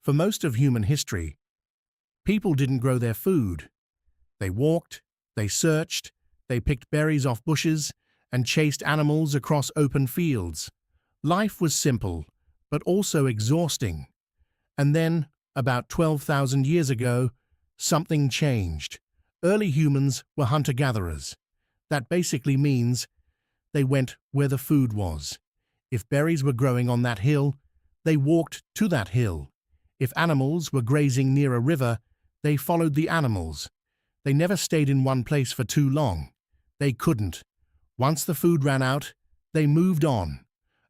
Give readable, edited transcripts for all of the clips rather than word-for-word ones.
For most of human history, people didn't grow their food. They walked, they searched, they picked berries off bushes, and chased animals across open fields. Life was simple, but also exhausting. And then, about 12,000 years ago, something changed. Early humans were hunter-gatherers. That basically means they went where the food was. If berries were growing on that hill, they walked to that hill. If animals were grazing near a river, they followed the animals. They never stayed in one place for too long. They couldn't. Once the food ran out, they moved on.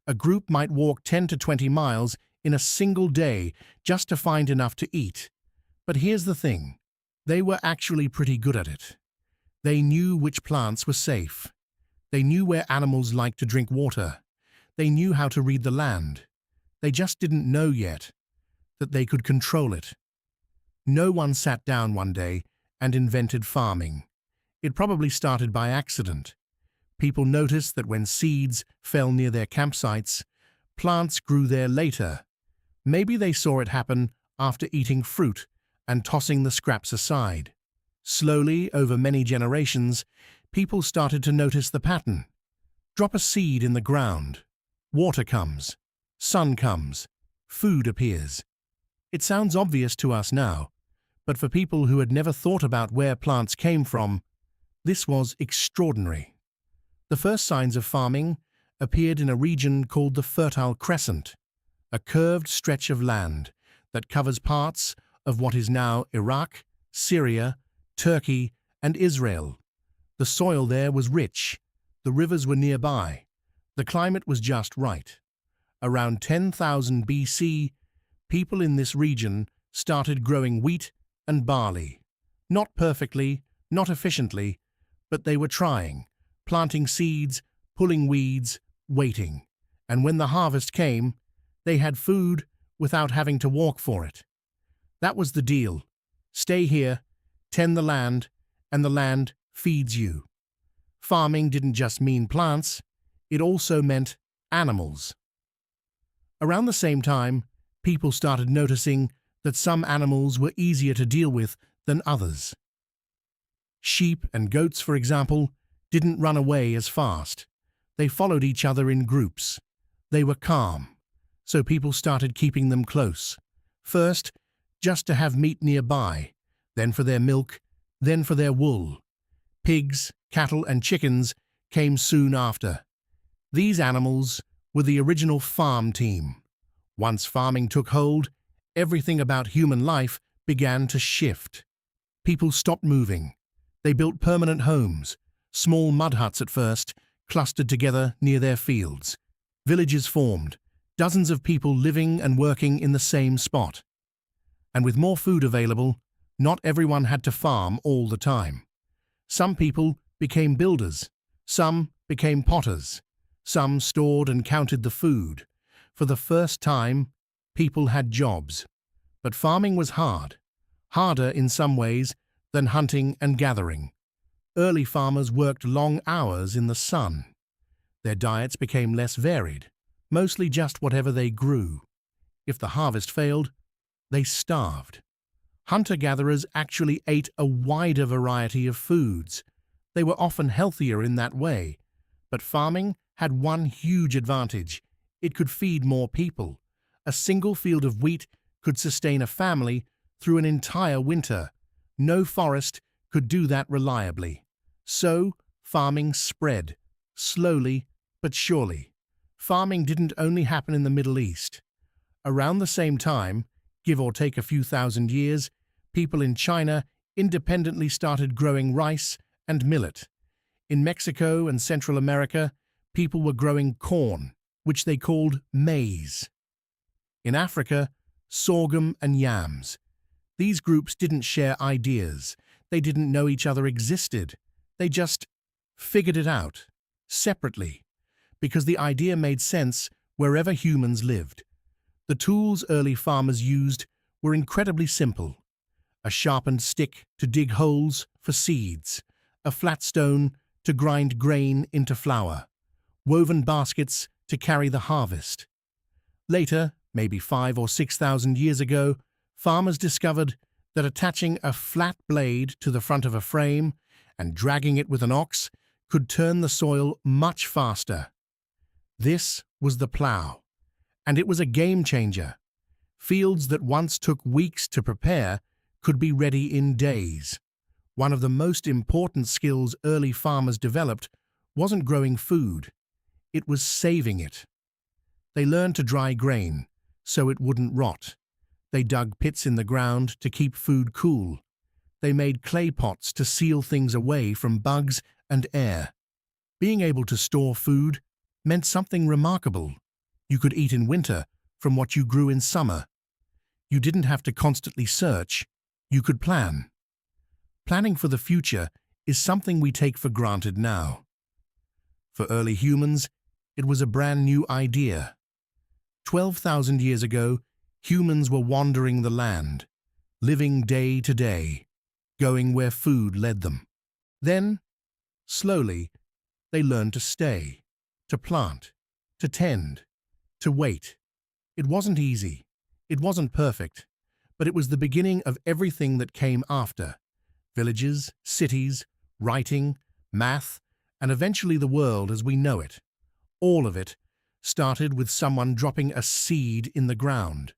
A group might walk 10 to 20 miles in a single day just to find enough to eat. But here's the thing. They were actually pretty good at it. They knew which plants were safe. They knew where animals liked to drink water. They knew how to read the land. They just didn't know yet that they could control it. No one sat down one day and invented farming. It probably started by accident. People noticed that when seeds fell near their campsites, plants grew there later. Maybe they saw it happen after eating fruit and tossing the scraps aside. Slowly, over many generations, people started to notice the pattern. Drop a seed in the ground. Water comes. Sun comes. Food appears. It sounds obvious to us now, but for people who had never thought about where plants came from, this was extraordinary. The first signs of farming appeared in a region called the Fertile Crescent, a curved stretch of land that covers parts of what is now Iraq, Syria, Turkey, and Israel. The soil there was rich, the rivers were nearby, the climate was just right. Around 10,000 BC, people in this region started growing wheat and barley. Not perfectly, not efficiently, but they were trying, planting seeds, pulling weeds, waiting. And when the harvest came, they had food without having to walk for it. That was the deal. Stay here, tend the land, and the land feeds you. Farming didn't just mean plants, it also meant animals. Around the same time, people started noticing that some animals were easier to deal with than others. Sheep and goats, for example, didn't run away as fast. They followed each other in groups. They were calm, so people started keeping them close. First, just to have meat nearby, then for their milk, then for their wool. Pigs, cattle, and chickens came soon after. These animals were the original farm team. Once farming took hold, everything about human life began to shift. People stopped moving. They built permanent homes, small mud huts at first, clustered together near their fields. Villages formed, dozens of people living and working in the same spot. And with more food available, not everyone had to farm all the time. Some people became builders, some became potters, some stored and counted the food. For the first time, people had jobs. But farming was hard, harder in some ways than hunting and gathering. Early farmers worked long hours in the sun. Their diets became less varied, mostly just whatever they grew. If the harvest failed, they starved. Hunter-gatherers actually ate a wider variety of foods. They were often healthier in that way. But farming had one huge advantage. It could feed more people. A single field of wheat could sustain a family through an entire winter. No forest could do that reliably. So, farming spread, slowly but surely. Farming didn't only happen in the Middle East. Around the same time, give or take a few thousand years, people in China independently started growing rice and millet. In Mexico and Central America, people were growing corn, which they called maize. In Africa, sorghum and yams. These groups didn't share ideas. They didn't know each other existed. They just figured it out, separately, because the idea made sense wherever humans lived. The tools early farmers used were incredibly simple. A sharpened stick to dig holes for seeds, a flat stone to grind grain into flour, woven baskets to carry the harvest. Later, Maybe 5 or 6 thousand years ago, farmers discovered that attaching a flat blade to the front of a frame and dragging it with an ox could turn the soil much faster. This was the plough, and it was a game changer. Fields that once took weeks to prepare could be ready in days. One of the most important skills early farmers developed wasn't growing food, it was saving it. They learned to dry grain so it wouldn't rot. They dug pits in the ground to keep food cool. They made clay pots to seal things away from bugs and air. Being able to store food meant something remarkable. You could eat in winter from what you grew in summer. You didn't have to constantly search, you could plan. Planning for the future is something we take for granted now. For early humans, it was a brand new idea. 12,000 years ago, humans were wandering the land, living day to day, going where food led them. Then, slowly, they learned to stay, to plant, to tend, to wait. It wasn't easy, it wasn't perfect, but it was the beginning of everything that came after. Villages, cities, writing, math, and eventually the world as we know it. All of it started with someone dropping a seed in the ground.